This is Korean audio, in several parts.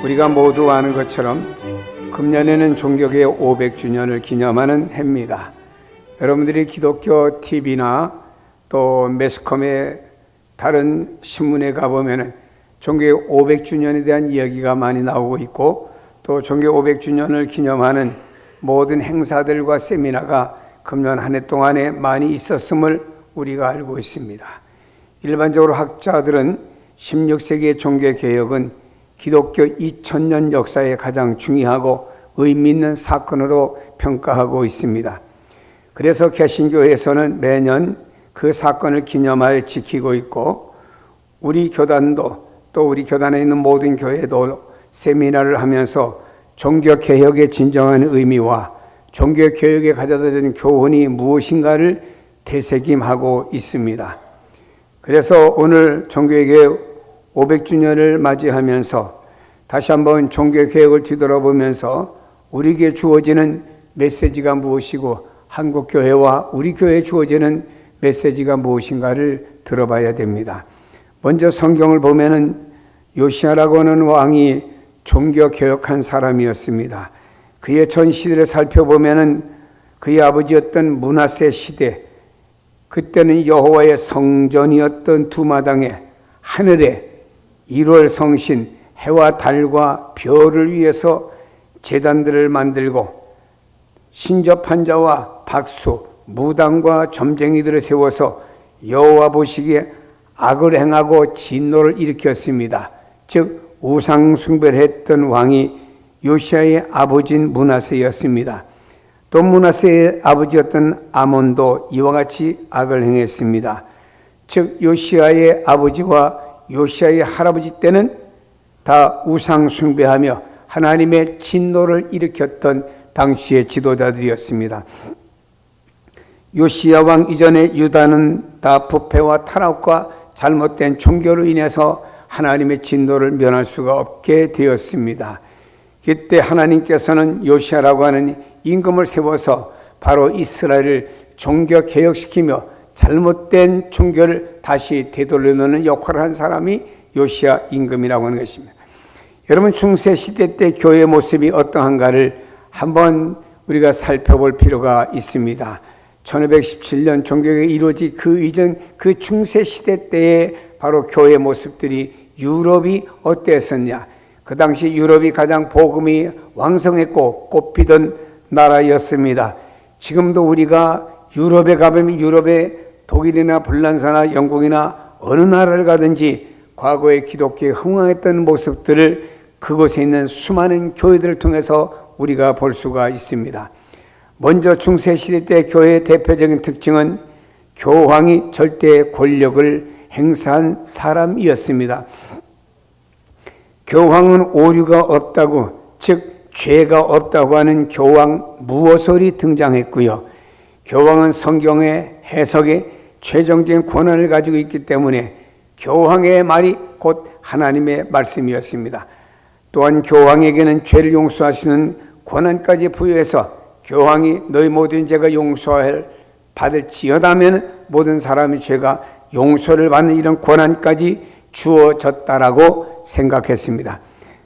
우리가 모두 아는 것처럼 금년에는 종교개혁 500주년을 기념하는 해입니다. 여러분들이 기독교 TV나 또 매스컴의 다른 신문에 가보면 종교개혁 500주년에 대한 이야기가 많이 나오고 있고, 또 종교개혁 500주년을 기념하는 모든 행사들과 세미나가 금년 한 해 동안에 많이 있었음을 우리가 알고 있습니다. 일반적으로 학자들은 16세기의 종교개혁은 기독교 2000년 역사에 가장 중요하고 의미 있는 사건으로 평가하고 있습니다. 그래서 개신교에서는 매년 그 사건을 기념하여 지키고 있고, 우리 교단도 또 우리 교단에 있는 모든 교회도 세미나를 하면서 종교개혁의 진정한 의미와 종교개혁에 가져다 준 교훈이 무엇인가를 되새김하고 있습니다. 그래서 오늘 종교개혁 500주년을 맞이하면서 다시 한번 종교개혁을 뒤돌아보면서 우리에게 주어지는 메시지가 무엇이고 한국교회와 우리 교회에 주어지는 메시지가 무엇인가를 들어봐야 됩니다. 먼저 성경을 보면은 요시야라고 하는 왕이 종교개혁한 사람이었습니다. 그의 전 시대를 살펴보면은 그의 아버지였던 므낫세 시대, 그때는 여호와의 성전이었던 두 마당에 하늘에 1월 성신 해와 달과 별을 위해서 제단들을 만들고 신접한 자와 박수, 무당과 점쟁이들을 세워서 여호와 보시기에 악을 행하고 진노를 일으켰습니다. 즉 우상 숭배를 했던 왕이 요시야의 아버지인 므낫세였습니다. 또 므낫세의 아버지였던 아몬도 이와 같이 악을 행했습니다. 즉 요시야의 아버지와 요시야의 할아버지 때는 다 우상 숭배하며 하나님의 진노를 일으켰던 당시의 지도자들이었습니다. 요시야 왕 이전에 유다는 다 부패와 타락과 잘못된 종교로 인해서 하나님의 진노를 면할 수가 없게 되었습니다. 그때 하나님께서는 요시야라고 하는 임금을 세워서 바로 이스라엘을 종교개혁시키며 잘못된 종교를 다시 되돌려놓는 역할을 한 사람이 요시야 임금이라고 하는 것입니다. 여러분, 중세시대 때 교회의 모습이 어떠한가를 한번 우리가 살펴볼 필요가 있습니다. 1517년 종교개혁이 이루어지 그 이전 그 중세시대 때의 바로 교회의 모습들이 유럽이 어땠었냐. 그 당시 유럽이 가장 복음이 왕성했고 꽃피던 나라였습니다. 지금도 우리가 유럽에 가보면 유럽의 독일이나 불란사나 영국이나 어느 나라를 가든지 과거의 기독교에 흥황했던 모습들을 그곳에 있는 수많은 교회들을 통해서 우리가 볼 수가 있습니다. 먼저 중세시대 때 교회의 대표적인 특징은 교황이 절대 권력을 행사한 사람이었습니다. 교황은 오류가 없다고, 즉 죄가 없다고 하는 교황 무어설이 등장했고요. 교황은 성경의 해석에 최종적인 권한을 가지고 있기 때문에 교황의 말이 곧 하나님의 말씀이었습니다. 또한 교황에게는 죄를 용서하시는 권한까지 부여해서 교황이 너희 모든 죄가 용서를 받을지어다면 모든 사람의 죄가 용서를 받는 이런 권한까지 주어졌다라고 생각했습니다.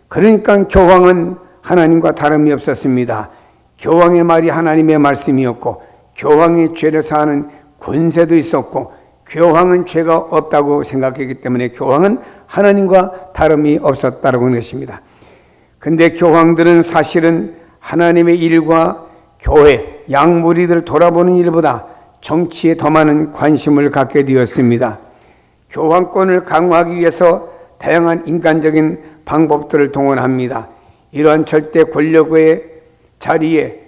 그러니까 교황은 하나님과 다름이 없었습니다. 교황의 말이 하나님의 말씀이었고 교황이 죄를 사하는 권세도 있었고 교황은 죄가 없다고 생각했기 때문에 교황은 하나님과 다름이 없었다고 하는 것입니다. 근데 교황들은 사실은 하나님의 일과 교회, 양무리들을 돌아보는 일보다 정치에 더 많은 관심을 갖게 되었습니다. 교황권을 강화하기 위해서 다양한 인간적인 방법들을 동원합니다. 이러한 절대 권력의 자리에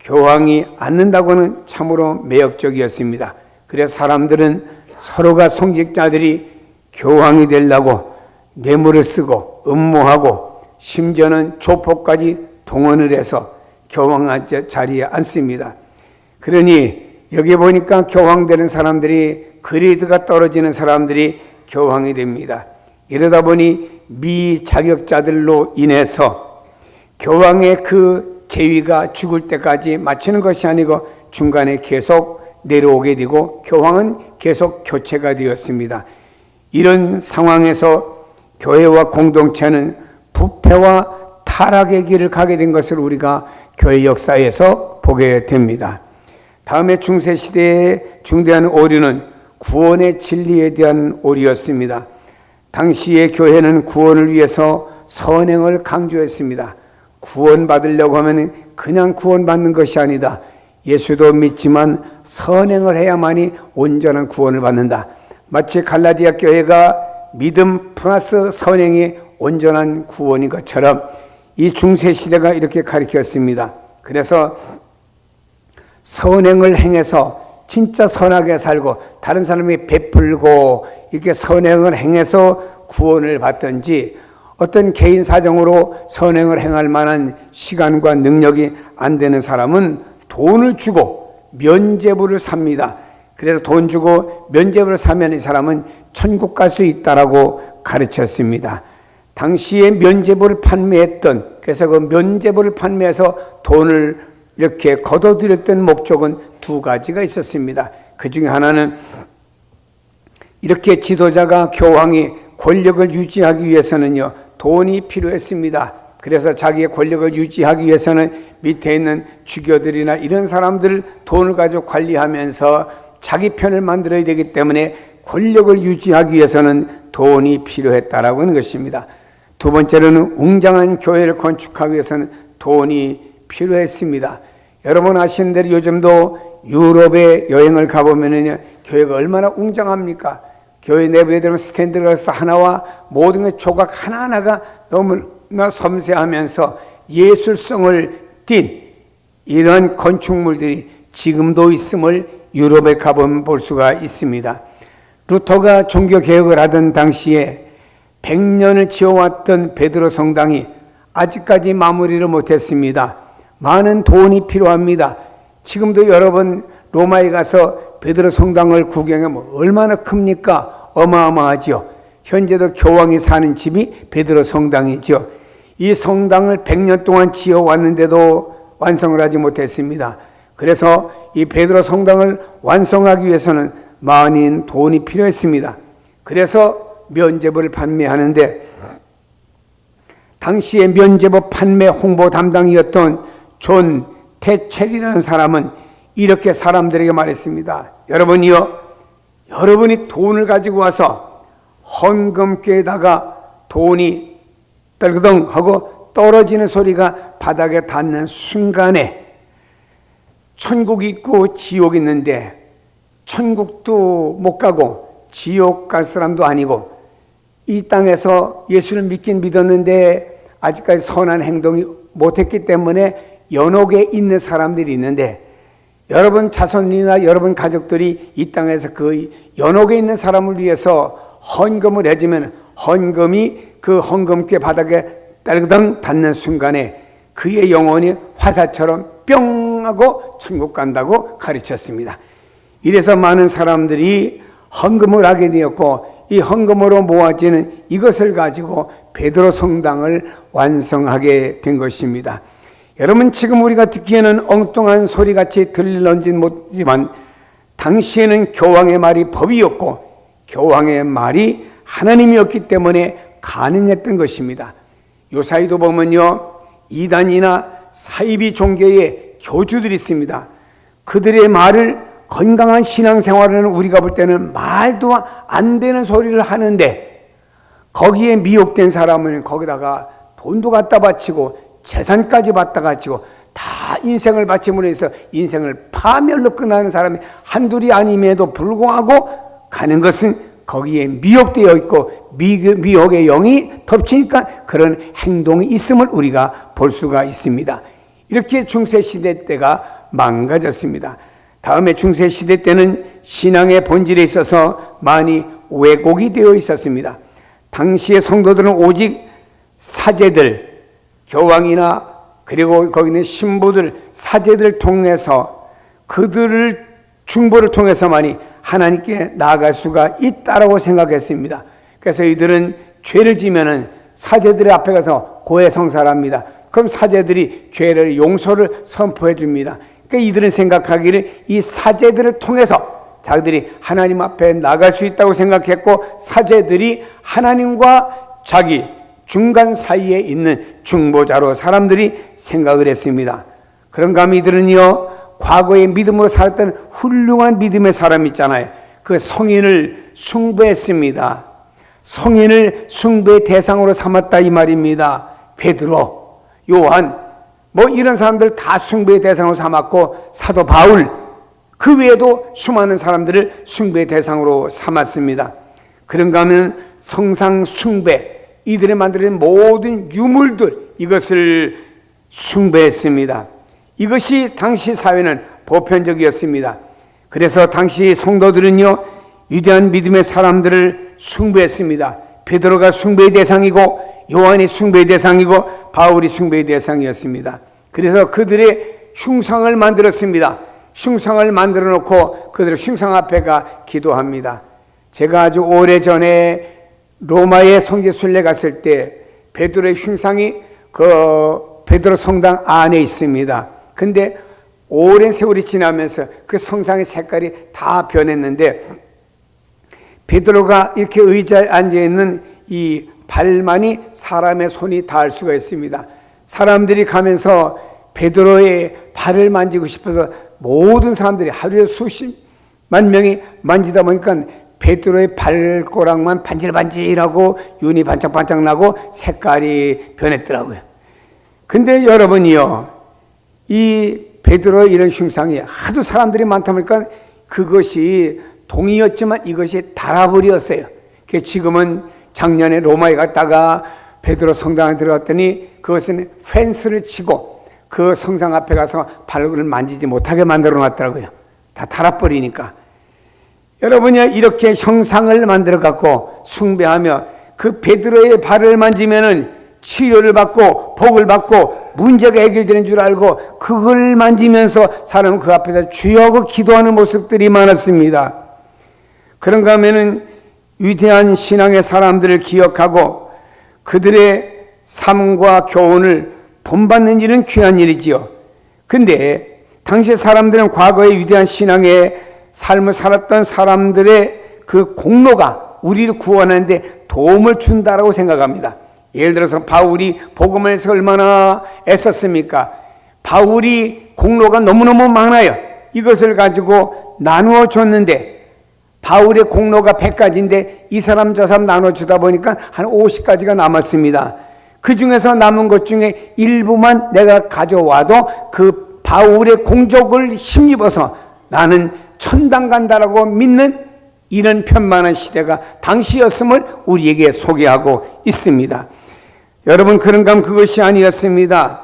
교황이 앉는다고 하는 참으로 매력적이었습니다. 그래서 사람들은 서로가 성직자들이 교황이 되려고 뇌물을 쓰고 음모하고 심지어는 조폭까지 동원을 해서 교황 자리에 앉습니다. 그러니 여기 보니까 교황되는 사람들이 그레이드가 떨어지는 사람들이 교황이 됩니다. 이러다 보니 미자격자들로 인해서 교황의 그 재위가 죽을 때까지 마치는 것이 아니고 중간에 계속 내려오게 되고 교황은 계속 교체가 되었습니다. 이런 상황에서 교회와 공동체는 부패와 타락의 길을 가게 된 것을 우리가 교회 역사에서 보게 됩니다. 다음에 중세시대의 중대한 오류는 구원의 진리에 대한 오류였습니다. 당시의 교회는 구원을 위해서 선행을 강조했습니다. 구원받으려고 하면 그냥 구원받는 것이 아니다. 예수도 믿지만 선행을 해야만이 온전한 구원을 받는다. 마치 갈라디아 교회가 믿음 플러스 선행이 온전한 구원인 것처럼 이 중세시대가 이렇게 가르쳤습니다. 그래서 선행을 행해서 진짜 선하게 살고 다른 사람이 베풀고 이렇게 선행을 행해서 구원을 받든지, 어떤 개인 사정으로 선행을 행할 만한 시간과 능력이 안 되는 사람은 돈을 주고 면죄부를 삽니다. 그래서 돈 주고 면죄부를 사면 이 사람은 천국 갈 수 있다라고 가르쳤습니다. 당시에 면죄부를 판매했던, 그래서 그 면죄부를 판매해서 돈을 이렇게 거둬들였던 목적은 두 가지가 있었습니다. 그 중에 하나는 이렇게 지도자가, 교황이 권력을 유지하기 위해서는요, 돈이 필요했습니다. 그래서 자기의 권력을 유지하기 위해서는 밑에 있는 주교들이나 이런 사람들 돈을 가지고 관리하면서 자기 편을 만들어야 되기 때문에 권력을 유지하기 위해서는 돈이 필요했다라고 하는 것입니다. 두 번째로는 웅장한 교회를 건축하기 위해서는 돈이 필요했습니다. 여러분 아시는 대로 요즘도 유럽에 여행을 가보면은 교회가 얼마나 웅장합니까? 교회 내부에 들어가면 스탠드가 하나와 모든 것 조각 하나하나가 너무나 섬세하면서 예술성을 띤 이런 건축물들이 지금도 있음을 유럽에 가보면 볼 수가 있습니다. 루터가 종교개혁을 하던 당시에 100년을 지어왔던 베드로 성당이 아직까지 마무리를 못했습니다. 많은 돈이 필요합니다. 지금도 여러분 로마에 가서 베드로 성당을 구경하면 얼마나 큽니까? 어마어마하죠. 현재도 교황이 사는 집이 베드로 성당이죠. 이 성당을 100년 동안 지어왔는데도 완성을 하지 못했습니다. 그래서 이 베드로 성당을 완성하기 위해서는 많은 돈이 필요했습니다. 그래서 면죄부를 판매하는데, 당시에 면죄부 판매 홍보 담당이었던 존 태첼이라는 사람은 이렇게 사람들에게 말했습니다. 여러분이요, 여러분이 돈을 가지고 와서 헌금께에다가 돈이 떨그덩 하고 떨어지는 소리가 바닥에 닿는 순간에 천국이 있고 지옥이 있는데, 천국도 못 가고 지옥 갈 사람도 아니고 이 땅에서 예수를 믿긴 믿었는데 아직까지 선한 행동이 못했기 때문에 연옥에 있는 사람들이 있는데, 여러분 자손이나 여러분 가족들이 이 땅에서 그 연옥에 있는 사람을 위해서 헌금을 해주면 헌금이 그 헌금괴 바닥에 딸그덩 닿는 순간에 그의 영혼이 화살처럼 뿅 하고 천국 간다고 가르쳤습니다. 이래서 많은 사람들이 헌금을 하게 되었고, 이 헌금으로 모아지는 이것을 가지고 베드로 성당을 완성하게 된 것입니다. 여러분 지금 우리가 듣기에는 엉뚱한 소리같이 들릴런지는 모르지만 당시에는 교황의 말이 법이었고 교황의 말이 하나님이었기 때문에 가능했던 것입니다. 요사이도 보면요, 이단이나 사이비 종교의 교주들이 있습니다. 그들의 말을, 건강한 신앙생활을 우리가 볼 때는 말도 안 되는 소리를 하는데, 거기에 미혹된 사람은 거기다가 돈도 갖다 바치고 재산까지 갖다 바치고 다 인생을 바침으로 해서 인생을 파멸로 끝나는 사람이 한둘이 아님에도 불구하고 가는 것은 거기에 미혹되어 있고 미혹의 영이 덮치니까 그런 행동이 있음을 우리가 볼 수가 있습니다. 이렇게 중세시대 때가 망가졌습니다. 다음에 중세시대 때는 신앙의 본질에 있어서 많이 왜곡이 되어 있었습니다. 당시의 성도들은 오직 사제들, 교황이나 그리고 거기 있는 신부들, 사제들을 통해서 그들을 중보를 통해서만이 하나님께 나아갈 수가 있다라고 생각했습니다. 그래서 이들은 죄를 지면은 사제들의 앞에 가서 고해성사합니다. 그럼 사제들이 죄를 용서를 선포해 줍니다. 그러니까 이들은 생각하기를 이 사제들을 통해서 자기들이 하나님 앞에 나갈 수 있다고 생각했고, 사제들이 하나님과 자기 중간 사이에 있는 중보자로 사람들이 생각을 했습니다. 그런가 하면 이들은요, 과거에 믿음으로 살았던 훌륭한 믿음의 사람 있잖아요. 그 성인을 숭배했습니다. 성인을 숭배의 대상으로 삼았다 이 말입니다. 베드로, 요한, 뭐 이런 사람들 다 숭배의 대상으로 삼았고, 사도 바울, 그 외에도 수많은 사람들을 숭배의 대상으로 삼았습니다. 그런가 하면 성상 숭배, 이들이 만들어낸 모든 유물들, 이것을 숭배했습니다. 이것이 당시 사회는 보편적이었습니다. 그래서 당시 성도들은요, 위대한 믿음의 사람들을 숭배했습니다. 베드로가 숭배의 대상이고, 요한이 숭배의 대상이고, 바울이 숭배의 대상이었습니다. 그래서 그들의 흉상을 만들었습니다. 흉상을 만들어 놓고 그들의 흉상 앞에 가 기도합니다. 제가 아주 오래전에 로마의 성지 순례 갔을 때 베드로의 흉상이 그 베드로 성당 안에 있습니다. 근데 오랜 세월이 지나면서 그 성상의 색깔이 다 변했는데, 베드로가 이렇게 의자에 앉아있는 이 발만이 사람의 손이 닿을 수가 있습니다. 사람들이 가면서 베드로의 발을 만지고 싶어서 모든 사람들이 하루에 수십만 명이 만지다 보니까 베드로의 발꼬락만 반질반질하고 윤이 반짝반짝 나고 색깔이 변했더라고요. 근데 여러분이요, 이 베드로의 이런 흉상이 하도 사람들이 많다 보니까 그것이 동이었지만 이것이 다라불이었어요. 지금은 작년에 로마에 갔다가 베드로 성당에 들어갔더니 그것은 펜스를 치고 그 성상 앞에 가서 발을 만지지 못하게 만들어 놨더라고요. 다 달아버리니까. 여러분이 이렇게 형상을 만들어 갖고 숭배하며 그 베드로의 발을 만지면은 치료를 받고 복을 받고 문제가 해결되는 줄 알고 그걸 만지면서 사람은 그 앞에서 주여하고 기도하는 모습들이 많았습니다. 그런가 하면은 위대한 신앙의 사람들을 기억하고 그들의 삶과 교훈을 본받는 일은 귀한 일이지요. 근데 당시 사람들은 과거의 위대한 신앙의 삶을 살았던 사람들의 그 공로가 우리를 구원하는데 도움을 준다라고 생각합니다. 예를 들어서 바울이 복음을 해서 얼마나 애썼습니까? 바울이 공로가 너무너무 많아요. 이것을 가지고 나누어 줬는데 바울의 공로가 100가지인데 이 사람 저 사람 나눠주다 보니까 한 50가지가 남았습니다. 그 중에서 남은 것 중에 일부만 내가 가져와도 그 바울의 공적을 힘입어서 나는 천당 간다라고 믿는 이런 편만한 시대가 당시였음을 우리에게 소개하고 있습니다. 여러분, 그런가 하면 그것이 아니었습니다.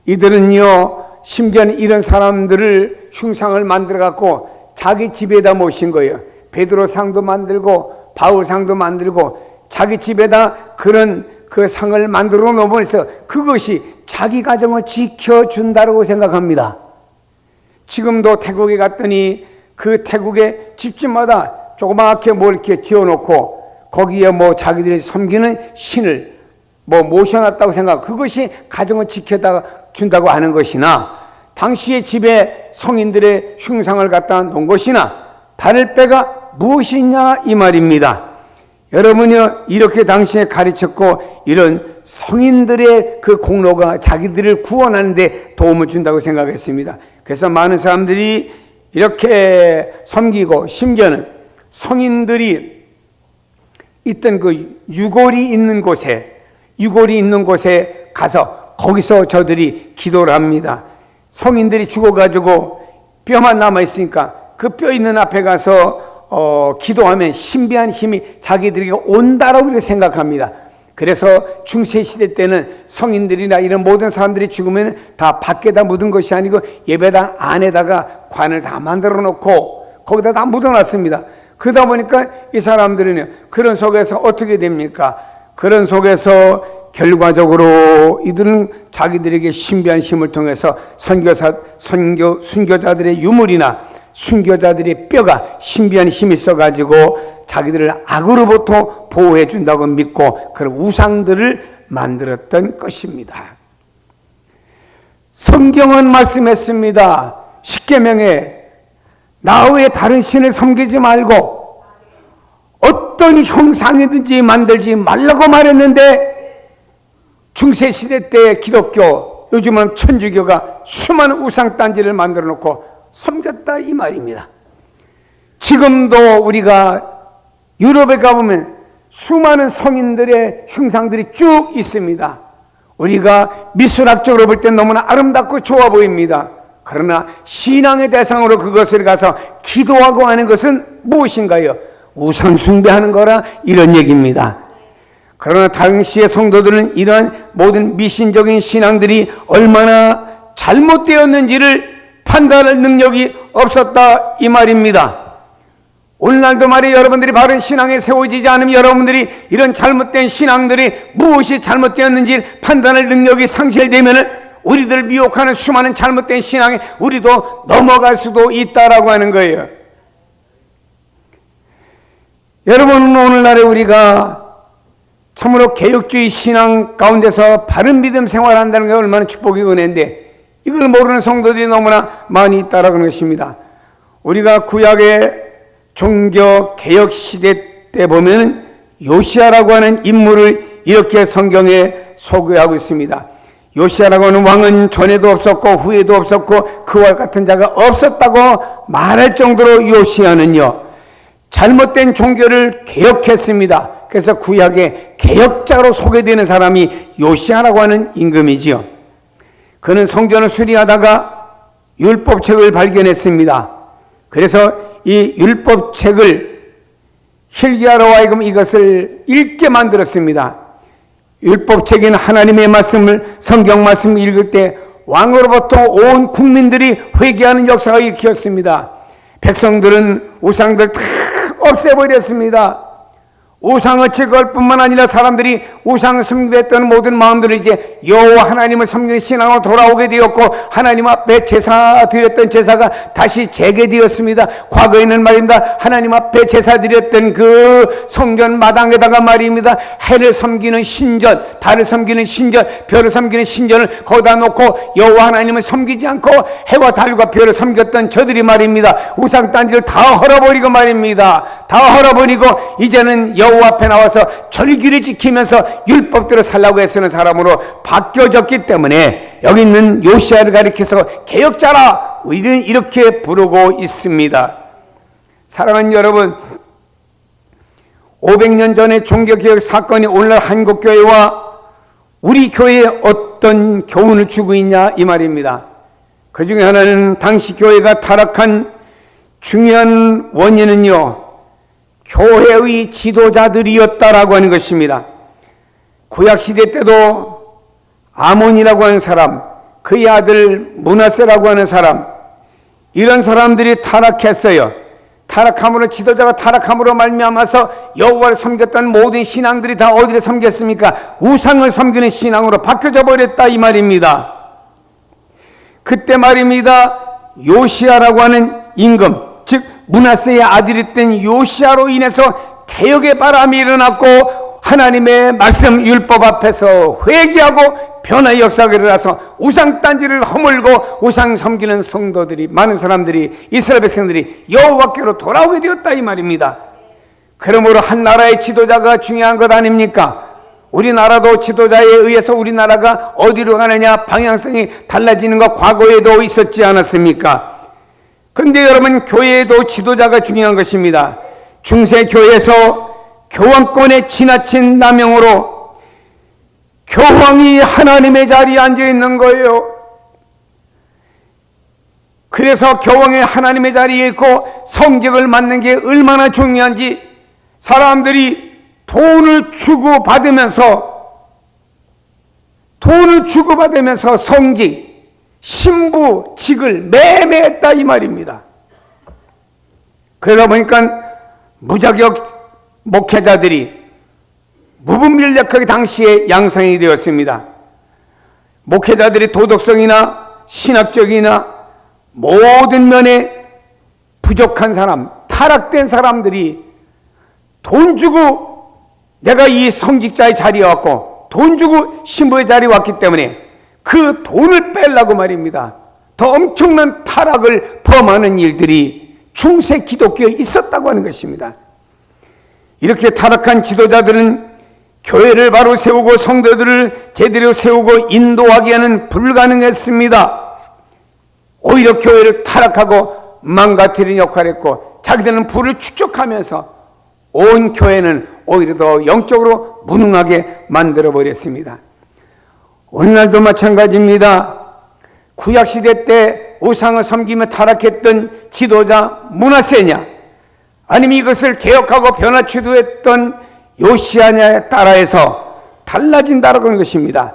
이들은요, 심지어는 이런 사람들을 흉상을 만들어 갖고 자기 집에다 모신 거예요. 베드로 상도 만들고 바울 상도 만들고 자기 집에다 그런 그 상을 만들어 놓으면서 그것이 자기 가정을 지켜준다고 생각합니다. 지금도 태국에 갔더니 그 태국의 집집마다 조그맣게 뭐 이렇게 지어놓고 거기에 뭐 자기들이 섬기는 신을 뭐 모셔놨다고 생각, 그것이 가정을 지켜다 준다고 하는 것이나 당시의 집에 성인들의 흉상을 갖다 놓은 것이나 다를 바가 무엇이냐 이 말입니다. 여러분이요, 이렇게 당시에 가르쳤고 이런 성인들의 그 공로가 자기들을 구원하는 데 도움을 준다고 생각했습니다. 그래서 많은 사람들이 이렇게 섬기고 심지어는 성인들이 있던 그 유골이 있는 곳에 가서 거기서 저들이 기도를 합니다. 성인들이 죽어가지고 뼈만 남아있으니까 그 뼈 있는 앞에 가서 기도하면 신비한 힘이 자기들에게 온다라고 그렇게 생각합니다. 그래서 중세시대 때는 성인들이나 이런 모든 사람들이 죽으면 다 밖에다 묻은 것이 아니고 예배당 안에다가 관을 다 만들어 놓고 거기다 다 묻어놨습니다. 그러다 보니까 이 사람들은 그런 속에서 어떻게 됩니까? 그런 속에서 결과적으로 이들은 자기들에게 신비한 힘을 통해서 순교자들의 유물이나 순교자들의 뼈가 신비한 힘이 있어가지고 자기들을 악으로부터 보호해 준다고 믿고 그런 우상들을 만들었던 것입니다. 성경은 말씀했습니다. 십계명에 나 외에 다른 신을 섬기지 말고 어떤 형상이든지 만들지 말라고 말했는데 중세시대 때 기독교, 요즘은 천주교가 수많은 우상단지를 만들어 놓고 섬겼다 이 말입니다. 지금도 우리가 유럽에 가보면 수많은 성인들의 흉상들이 쭉 있습니다. 우리가 미술학적으로 볼 때 너무나 아름답고 좋아 보입니다. 그러나 신앙의 대상으로 그것을 가서 기도하고 하는 것은 무엇인가요? 우상 숭배하는 거라 이런 얘기입니다. 그러나 당시의 성도들은 이러한 모든 미신적인 신앙들이 얼마나 잘못되었는지를 판단할 능력이 없었다 이 말입니다. 오늘날도 말이에요. 여러분들이 바른 신앙에 세워지지 않으면 여러분들이 이런 잘못된 신앙들이 무엇이 잘못되었는지 판단할 능력이 상실되면 우리들을 미혹하는 수많은 잘못된 신앙에 우리도 넘어갈 수도 있다라고 하는 거예요. 여러분, 오늘날에 우리가 참으로 개혁주의 신앙 가운데서 바른 믿음 생활한다는 게 얼마나 축복의 은혜인데 이걸 모르는 성도들이 너무나 많이 있다라고 하는 것입니다. 우리가 구약의 종교 개혁 시대 때 보면 요시야라고 하는 인물을 이렇게 성경에 소개하고 있습니다. 요시야라고 하는 왕은 전에도 없었고 후에도 없었고 그와 같은 자가 없었다고 말할 정도로 요시야는요 잘못된 종교를 개혁했습니다. 그래서 구약의 개혁자로 소개되는 사람이 요시야라고 하는 임금이지요. 그는 성전을 수리하다가 율법책을 발견했습니다. 그래서 이 율법책을 hilki야로 하여금 이것을 읽게 만들었습니다. 율법책인 하나님의 말씀을, 성경 말씀을 읽을 때 왕으로부터 온 국민들이 회개하는 역사가 일으켰습니다. 백성들은 우상들 다 없애버렸습니다. 우상을 제거할 뿐만 아니라 사람들이 우상을 숭배했던 모든 마음들을 이제 여호와 하나님을 섬기는 신앙으로 돌아오게 되었고 하나님 앞에 제사 드렸던 제사가 다시 재개되었습니다. 과거에는 말입니다. 하나님 앞에 제사 드렸던 그 성전 마당에다가 말입니다. 해를 섬기는 신전, 달을 섬기는 신전, 별을 섬기는 신전을 거기다 놓고 여호와 하나님을 섬기지 않고 해와 달과 별을 섬겼던 저들이 말입니다. 우상단지를 다 헐어버리고 말입니다. 다 헐어버리고 이제는 여호와 앞에 나와서 절기를 지키면서 율법대로 살라고 애쓰는 사람으로 바뀌어졌기 때문에 여기 있는 요시야를 가리켜서 개혁자라 우리는 이렇게 부르고 있습니다. 사랑하는 여러분, 500년 전의 종교개혁 사건이 오늘날 한국교회와 우리 교회에 어떤 교훈을 주고 있냐 이 말입니다. 그 중에 하나는 당시 교회가 타락한 중요한 원인은요 교회의 지도자들이었다라고 하는 것입니다. 구약시대 때도 아몬이라고 하는 사람, 그의 아들 므낫세라고 하는 사람, 이런 사람들이 타락했어요. 타락함으로, 지도자가 타락함으로 말미암아서 여호와를 섬겼던 모든 신앙들이 다 어디를 섬겼습니까? 우상을 섬기는 신앙으로 바뀌어져 버렸다 이 말입니다. 그때 말입니다. 요시야라고 하는 임금, 즉 므낫세의 아들이었던 요시야로 인해서 개혁의 바람이 일어났고 하나님의 말씀 율법 앞에서 회개하고 변화의 역사가 일어나서 우상단지를 허물고 우상 섬기는 성도들이, 많은 사람들이, 이스라엘 백성들이 여호와께로 돌아오게 되었다 이 말입니다. 그러므로 한 나라의 지도자가 중요한 것 아닙니까? 우리나라도 지도자에 의해서 우리나라가 어디로 가느냐 방향성이 달라지는 것 과거에도 있었지 않았습니까? 근데 여러분, 교회에도 지도자가 중요한 것입니다. 중세교회에서 교황권의 지나친 남용으로 교황이 하나님의 자리에 앉아 있는 거예요. 그래서 교황이 하나님의 자리에 있고 성직을 맡는 게 얼마나 중요한지 사람들이 돈을 주고받으면서 성직, 신부직을 매매했다 이 말입니다. 그러다 보니까 무자격 목회자들이 무분별력하게 당시에 양상이 되었습니다. 목회자들이 도덕성이나 신학적이나 모든 면에 부족한 사람, 타락된 사람들이 돈 주고 내가 이 성직자의 자리에 왔고 돈 주고 신부의 자리에 왔기 때문에 그 돈을 빼려고 말입니다. 더 엄청난 타락을 범하는 일들이 중세 기독교에 있었다고 하는 것입니다. 이렇게 타락한 지도자들은 교회를 바로 세우고 성도들을 제대로 세우고 인도하기에는 불가능했습니다. 오히려 교회를 타락하고 망가뜨리는 역할을 했고, 자기들은 부를 축적하면서 온 교회는 오히려 더 영적으로 무능하게 만들어버렸습니다. 오늘날도 마찬가지입니다. 구약시대 때 우상을 섬기며 타락했던 지도자 므낫세냐, 아니면 이것을 개혁하고 변화추도했던 요시야냐에 따라해서 달라진다라고 하는 것입니다.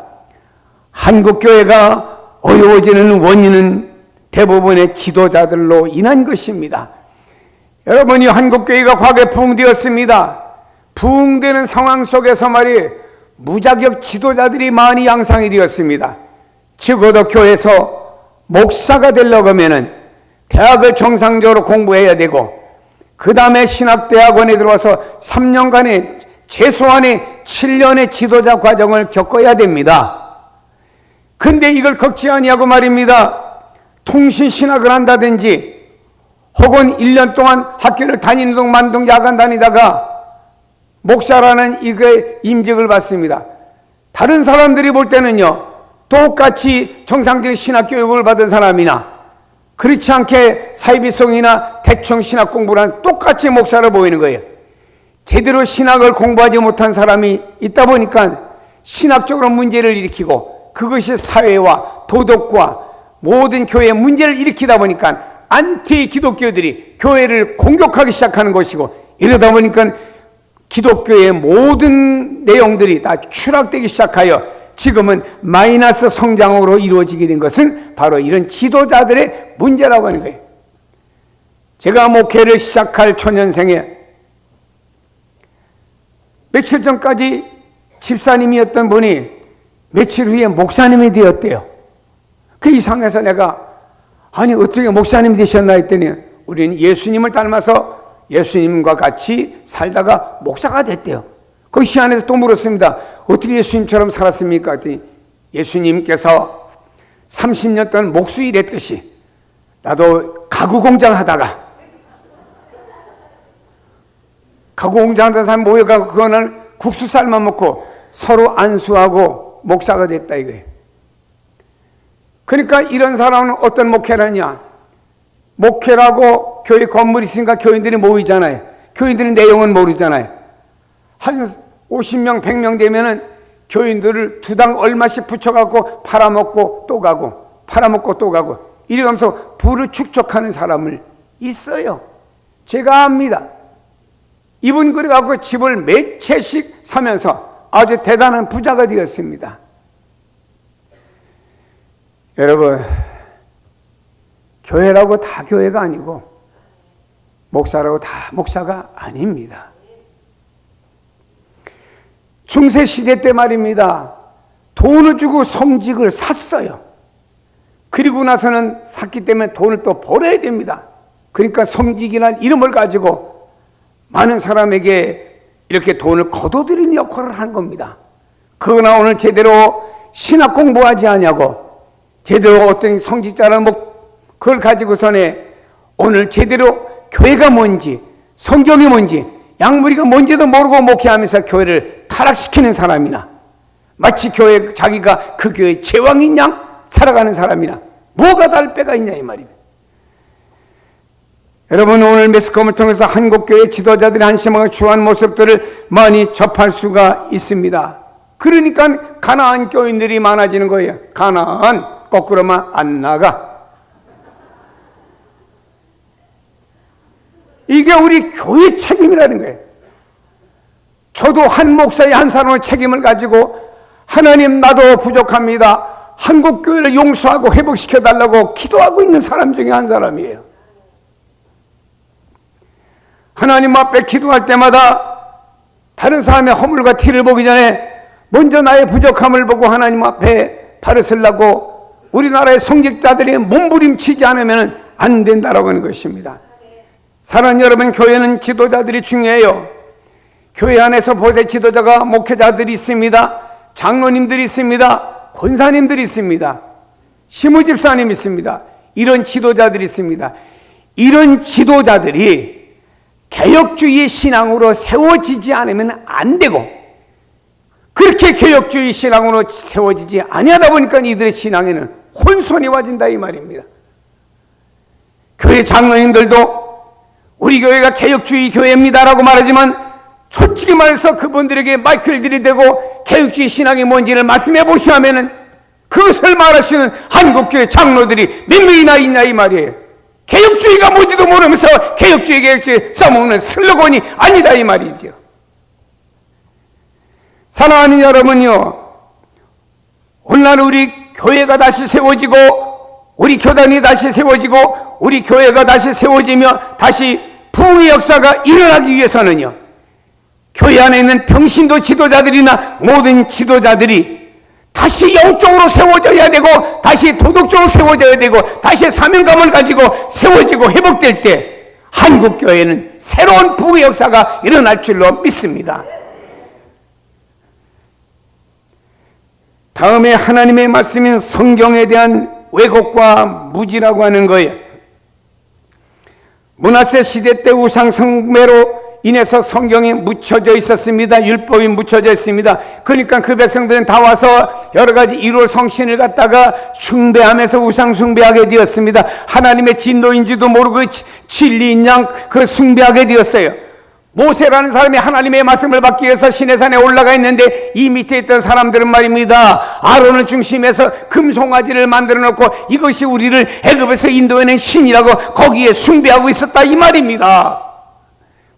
한국교회가 어려워지는 원인은 대부분의 지도자들로 인한 것입니다. 여러분이 한국교회가 과거에 부흥되었습니다. 부흥되는 상황 속에서 말이 무자격 지도자들이 많이 양상이 되었습니다. 적어도 교회에서 목사가 되려고 하면 대학을 정상적으로 공부해야 되고, 그 다음에 신학대학원에 들어와서 3년간의 최소한의 7년의 지도자 과정을 겪어야 됩니다. 근데 이걸 겪지 아니하고 말입니다. 통신신학을 한다든지 혹은 1년 동안 학교를 다니는 동 만동 야간 다니다가 목사라는 이거의 임직을 받습니다. 다른 사람들이 볼 때는요, 똑같이 정상적인 신학 교육을 받은 사람이나 그렇지 않게 사이비성이나 대충 신학 공부를 한 똑같이 목사로 보이는 거예요. 제대로 신학을 공부하지 못한 사람이 있다 보니까 신학적으로 문제를 일으키고, 그것이 사회와 도덕과 모든 교회의 문제를 일으키다 보니까 안티 기독교들이 교회를 공격하기 시작하는 것이고, 이러다 보니까 기독교의 모든 내용들이 다 추락되기 시작하여 지금은 마이너스 성장으로 이루어지게 된 것은 바로 이런 지도자들의 문제라고 하는 거예요. 제가 목회를 시작할 초년생에 며칠 전까지 집사님이었던 분이 며칠 후에 목사님이 되었대요. 그 이상해서 내가, 아니 어떻게 목사님이 되셨나 했더니 우리는 예수님을 닮아서 예수님과 같이 살다가 목사가 됐대요. 그 시안에서 또 물었습니다. 어떻게 예수님처럼 살았습니까? 했더니 예수님께서 30년 동안 목수일 했듯이 나도 가구 공장 하다가, 가구 공장 하던 사람 모여가고 그거는 국수쌀만 먹고 서로 안수하고 목사가 됐다 이거예요. 그러니까 이런 사람은 어떤 목회를 하냐? 목회라고 교회 건물이 있으니까 교인들이 모이잖아요. 교인들은 내용은 모르잖아요. 한 50명, 100명 되면은 교인들을 두당 얼마씩 붙여갖고 팔아먹고 또 가고, 팔아먹고 또 가고, 이러면서 부를 축적하는 사람을 있어요. 제가 압니다. 이분 그래갖고 집을 몇 채씩 사면서 아주 대단한 부자가 되었습니다. 여러분, 교회라고 다 교회가 아니고 목사라고 다 목사가 아닙니다. 중세시대 때 말입니다. 돈을 주고 성직을 샀어요. 그리고 나서는 샀기 때문에 돈을 또 벌어야 됩니다. 그러니까 성직이라는 이름을 가지고 많은 사람에게 이렇게 돈을 거둬들이는 역할을 한 겁니다. 그러나 오늘 제대로 신학 공부하지 않냐고, 제대로 어떤 성직자라는 그걸 가지고서는 오늘 제대로 교회가 뭔지, 성경이 뭔지, 양무리가 뭔지도 모르고 목회하면서 교회를 타락시키는 사람이나, 마치 교회 자기가 그 교회의 제왕인 양 살아가는 사람이나 뭐가 다를 바가 있냐 이 말입니다. 여러분, 오늘 매스컴을 통해서 한국교회 지도자들이 한심하고 추한 모습들을 많이 접할 수가 있습니다. 그러니까 가나안 교인들이 많아지는 거예요. 가나안 거꾸로만 안 나가. 이게 우리 교회 책임이라는 거예요. 저도 한 목사의 한 사람의 책임을 가지고 하나님 나도 부족합니다, 한국교회를 용서하고 회복시켜달라고 기도하고 있는 사람 중에 한 사람이에요. 하나님 앞에 기도할 때마다 다른 사람의 허물과 티를 보기 전에 먼저 나의 부족함을 보고 하나님 앞에 발을 쓰려고 우리나라의 성직자들이 몸부림치지 않으면 안 된다라고 하는 것입니다. 사랑하는 여러분, 교회는 지도자들이 중요해요. 교회 안에서 보세 지도자가 목회자들이 있습니다. 장로님들이 있습니다. 권사님들이 있습니다. 시무집사님이 있습니다. 이런 지도자들이 있습니다. 이런 지도자들이 개혁주의 신앙으로 세워지지 않으면 안 되고, 그렇게 개혁주의 신앙으로 세워지지 아니하다 보니까 이들의 신앙에는 혼선이 와진다 이 말입니다. 교회 장로님들도 우리 교회가 개혁주의 교회입니다라고 말하지만 솔직히 말해서 그분들에게 마이크를 들이대고 개혁주의 신앙이 뭔지를 말씀해 보시면은 그것을 말하시는 한국교회 장로들이 몇 명이나 있냐 이 말이에요. 개혁주의가 뭔지도 모르면서 개혁주의 써먹는 슬로건이 아니다 이 말이죠. 사랑하는 여러분요, 오늘날 우리 교회가 다시 세워지고 우리 교단이 다시 세워지고 우리 교회가 다시 세워지며 다시 부흥의 역사가 일어나기 위해서는요, 교회 안에 있는 평신도 지도자들이나 모든 지도자들이 다시 영적으로 세워져야 되고 다시 도덕적으로 세워져야 되고 다시 사명감을 가지고 세워지고 회복될 때 한국교회는 새로운 부흥의 역사가 일어날 줄로 믿습니다. 다음에 하나님의 말씀인 성경에 대한 왜곡과 무지라고 하는 거예요. 므낫세 시대 때 우상 숭배로 인해서 성경이 묻혀져 있었습니다. 율법이 묻혀져 있습니다. 그러니까 그 백성들은 다 와서 여러 가지 일월 성신을 갖다가 숭배하면서 우상 숭배하게 되었습니다. 하나님의 진노인지도 모르고 진리인 양 그 숭배하게 되었어요. 모세라는 사람이 하나님의 말씀을 받기 위해서 시내산에 올라가 있는데 이 밑에 있던 사람들은 말입니다, 아론을 중심해서 금송아지를 만들어 놓고 이것이 우리를 애굽에서 인도해낸 신이라고 거기에 숭배하고 있었다 이 말입니다.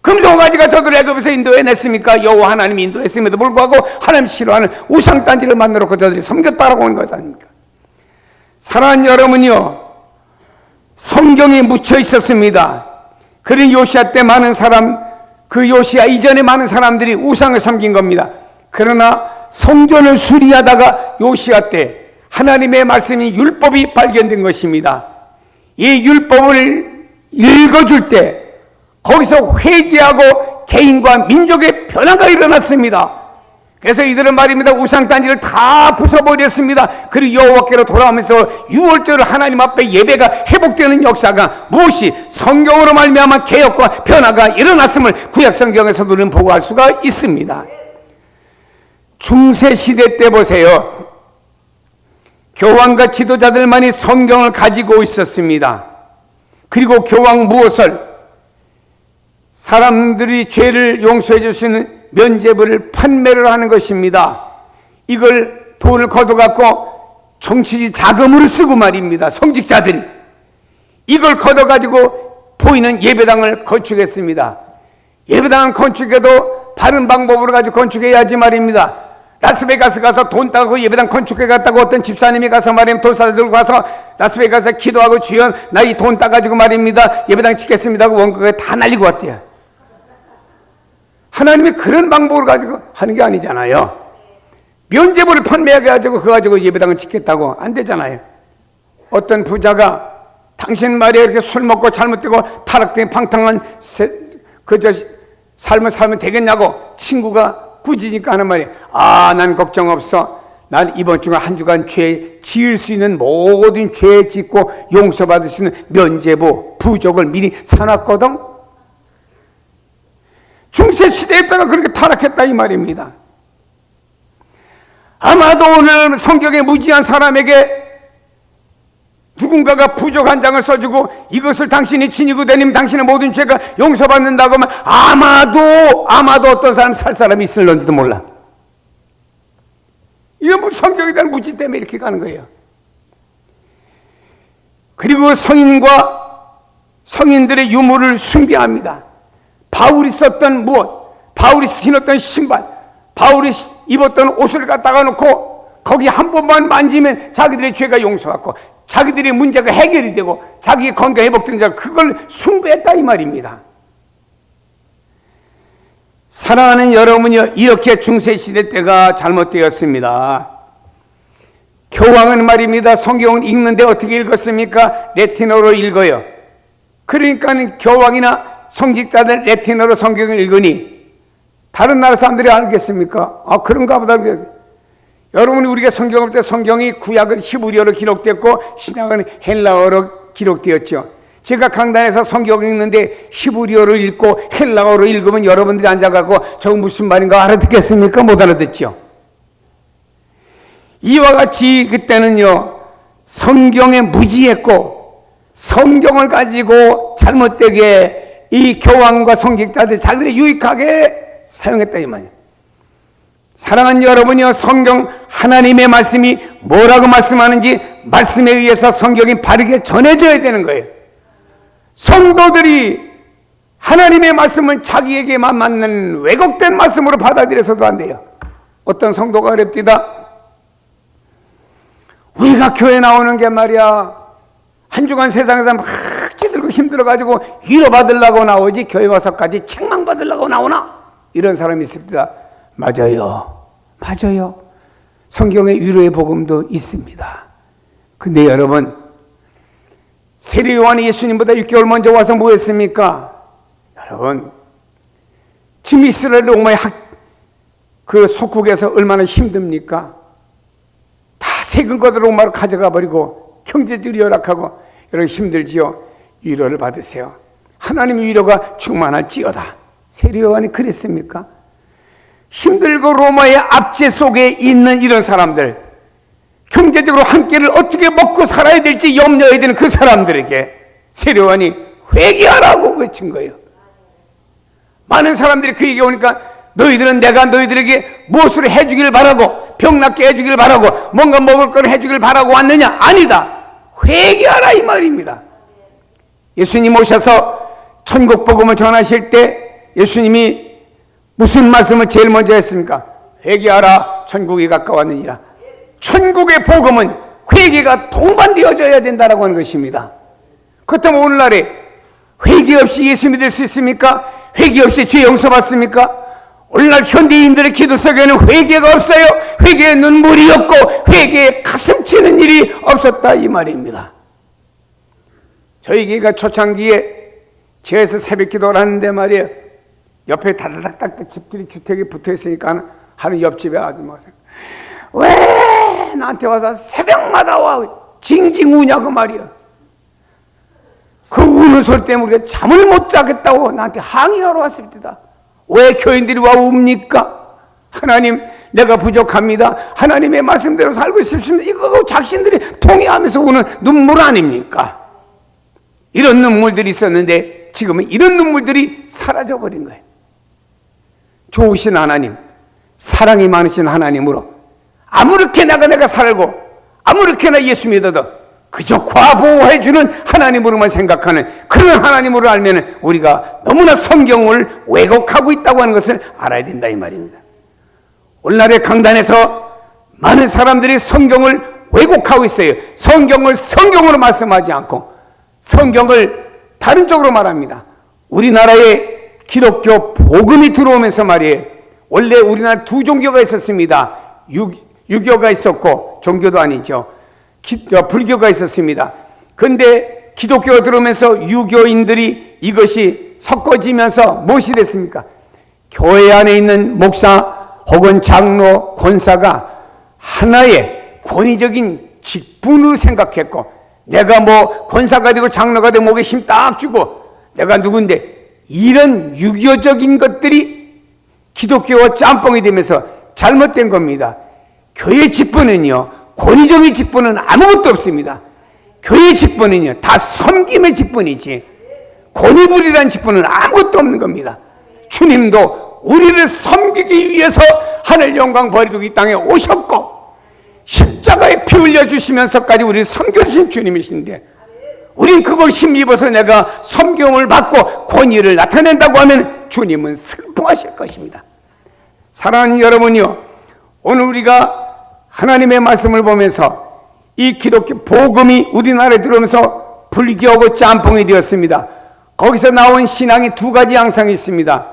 금송아지가 저들을 애굽에서 인도해냈습니까? 여호와 하나님이 인도했음에도 불구하고 하나님 싫어하는 우상단지를 만들어 놓고 저들이 섬겼다라고 하는 것 아닙니까? 사랑하는 여러분이요, 성경에 묻혀 있었습니다. 그런 요시아 때 많은 사람, 그 요시아 이전에 많은 사람들이 우상을 섬긴 겁니다. 그러나 성전을 수리하다가 요시아 때 하나님의 말씀이 율법이 발견된 것입니다. 이 율법을 읽어줄 때 거기서 회개하고 개인과 민족의 변화가 일어났습니다. 그래서 이들은 말입니다, 우상단지를 다 부숴버렸습니다. 그리고 여호와께로 돌아오면서 유월절 하나님 앞에 예배가 회복되는 역사가 무엇이 성경으로 말미암아 개혁과 변화가 일어났음을 구약성경에서도 우리는 보고할 수가 있습니다. 중세시대 때 보세요. 교황과 지도자들만이 성경을 가지고 있었습니다. 그리고 교황 무엇을 사람들이 죄를 용서해 줄 수 있는 면죄부를 판매를 하는 것입니다. 이걸 돈을 걷어갖고 정치 자금으로 쓰고 말입니다. 성직자들이 이걸 걷어가지고 보이는 예배당을 건축했습니다. 예배당을 건축해도 바른 방법으로 가지고 건축해야지 말입니다. 라스베가스 가서 돈 따고 예배당 건축해갔다고 어떤 집사님이 가서 말이면 돈사들 들고 가서 라스베가스에 기도하고 주연 나 이 돈 따가지고 말입니다 예배당 짓겠습니다 하고 원고에 다 날리고 왔대요. 하나님이 그런 방법을 가지고 하는 게 아니잖아요. 면죄부를 판매해가지고 그거 가지고 예배당을 짓겠다고 안 되잖아요. 어떤 부자가 당신 말이야 이렇게 술 먹고 잘못되고 타락된 방탕한 삶을 살면 되겠냐고 친구가 꾸짖으니까 하는 말이에요. 아, 난 걱정 없어. 난 이번 주간 한 주간 죄 지을 수 있는 모든 죄 짓고 용서받을 수 있는 면죄부 부족을 미리 사놨거든. 중세시대에 때가 그렇게 타락했다 이 말입니다. 아마도 오늘 성경에 무지한 사람에게 누군가가 부족한 장을 써주고 이것을 당신이 지니고 다니면 당신의 모든 죄가 용서받는다고 하면 아마도 어떤 사람 살 사람이 있을런지도 몰라. 이건 뭐 성경에 대한 무지 때문에 이렇게 가는 거예요. 그리고 성인들의 유물을 숭배합니다. 바울이 썼던 무엇, 바울이 신었던 신발, 바울이 입었던 옷을 갖다가 놓고 거기 한 번만 만지면 자기들의 죄가 용서받고 자기들의 문제가 해결이 되고 자기의 건강 회복되는 자 그걸 숭배했다 이 말입니다. 사랑하는 여러분이요, 이렇게 중세시대 때가 잘못되었습니다. 교황은 말입니다, 성경을 읽는데 어떻게 읽었습니까? 라틴어로 읽어요. 그러니까 교황이나 성직자들 라틴어로 성경을 읽으니 다른 나라 사람들이 알겠습니까? 아, 그런가 보다. 여러분이 우리가 성경을 볼 때 성경이 구약은 히브리어로 기록됐고 신약은 헬라어로 기록되었죠. 제가 강단에서 성경을 읽는데 히브리어를 읽고 헬라어로 읽으면 여러분들이 앉아가고 저거 무슨 말인가 알아듣겠습니까? 못 알아듣죠. 이와 같이 그때는요, 성경에 무지했고 성경을 가지고 잘못되게 이 교황과 성직자들이 자기들이 유익하게 사용했다 이 말이에요. 사랑하는 여러분이요, 성경 하나님의 말씀이 뭐라고 말씀하는지 말씀에 의해서 성경이 바르게 전해져야 되는 거예요. 성도들이 하나님의 말씀을 자기에게만 맞는 왜곡된 말씀으로 받아들여서도 안 돼요. 어떤 성도가 그랬디다. 우리가 교회 나오는 게 말이야, 한 주간 세상에서 막 찌들고 힘들어가지고 위로받으려고 나오지 교회 와서까지 책망받으려고 나오나? 이런 사람이 있습니다. 맞아요. 맞아요. 성경에 위로의 복음도 있습니다. 근데 여러분, 세례 요한이 예수님보다 6개월 먼저 와서 뭐 했습니까? 여러분, 지금 이스라엘 로마의 그 속국에서 얼마나 힘듭니까? 다 세금 거들 로마로 가져가 버리고 경제들이 열악하고 여러분 힘들지요. 위로를 받으세요. 하나님의 위로가 충만할지어다. 세례 요한이 그랬습니까? 힘들고 로마의 압제 속에 있는 이런 사람들, 경제적으로 한 끼를 어떻게 먹고 살아야 될지 염려해야 되는 그 사람들에게 세례 요한이 회개하라고 외친 거예요. 많은 사람들이 그 얘기 오니까 너희들은 내가 너희들에게 무엇을 해주기를 바라고, 병 낫게 해주기를 바라고, 뭔가 먹을 걸 해주기를 바라고 왔느냐? 아니다. 회개하라 이 말입니다. 예수님 오셔서 천국 복음을 전하실 때 예수님이 무슨 말씀을 제일 먼저 했습니까? 회개하라, 천국이 가까웠느니라. 천국의 복음은 회개가 동반되어져야 된다라고 하는 것입니다. 그렇다면 오늘날에 회개 없이 예수 믿을 수 있습니까? 회개 없이 죄 용서받습니까? 오늘날 현대인들의 기도 속에는 회개가 없어요. 회개의 눈물이 없고 회개에 가슴 치는 일이 없었다 이 말입니다. 저희 교회가 초창기에 제에서 새벽 기도를 하는데 말이에요, 옆에 다다닥닥 집들이 주택이 붙어 있으니까 하는 옆집에 아줌마가 왜 나한테 와서 새벽마다 와 징징 우냐고 말이야. 그 우는 소리 때문에 우리가 잠을 못 자겠다고 나한테 항의하러 왔습니다. 왜 교인들이 와 웁니까? 하나님, 내가 부족합니다. 하나님의 말씀대로 살고 싶습니다. 이거 자신들이 통해하면서 우는 눈물 아닙니까? 이런 눈물들이 있었는데 지금은 이런 눈물들이 사라져버린 거예요. 좋으신 하나님, 사랑이 많으신 하나님으로 아무렇게나 내가 살고 아무렇게나 예수 믿어도 그저 과보호해주는 하나님으로만 생각하는 그런 하나님으로 알면 우리가 너무나 성경을 왜곡하고 있다고 하는 것을 알아야 된다 이 말입니다. 오늘날의 강단에서 많은 사람들이 성경을 왜곡하고 있어요. 성경을 성경으로 말씀하지 않고 성경을 다른 쪽으로 말합니다. 우리나라에 기독교 복음이 들어오면서 말이에요, 원래 우리나라 두 종교가 있었습니다. 유교가 있었고, 종교도 아니죠, 불교가 있었습니다. 그런데 기독교가 들어오면서 유교인들이 이것이 섞어지면서 무엇이 됐습니까? 교회 안에 있는 목사 혹은 장로, 권사가 하나의 권위적인 직분으로 생각했고, 내가 뭐 권사가 되고 장로가 되고 목에 힘 딱 주고 내가 누군데, 이런 유교적인 것들이 기독교와 짬뽕이 되면서 잘못된 겁니다. 교회 직분은요, 권위적인 직분은 아무것도 없습니다. 교회 직분은요, 다 섬김의 직분이지 권위부리라는 직분은 아무것도 없는 겁니다. 주님도 우리를 섬기기 위해서 하늘 영광 버리고 이 땅에 오셨고 십자가에 피 흘려주시면서까지 우리를 섬겨주신 주님이신데, 우린 그걸 힘입어서 내가 섬김을 받고 권위를 나타낸다고 하면 주님은 슬퍼하실 것입니다. 사랑하는 여러분이요, 오늘 우리가 하나님의 말씀을 보면서 이 기독교 복음이 우리나라에 들어오면서 불교하고 짬뽕이 되었습니다. 거기서 나온 신앙이 두 가지 양상이 있습니다.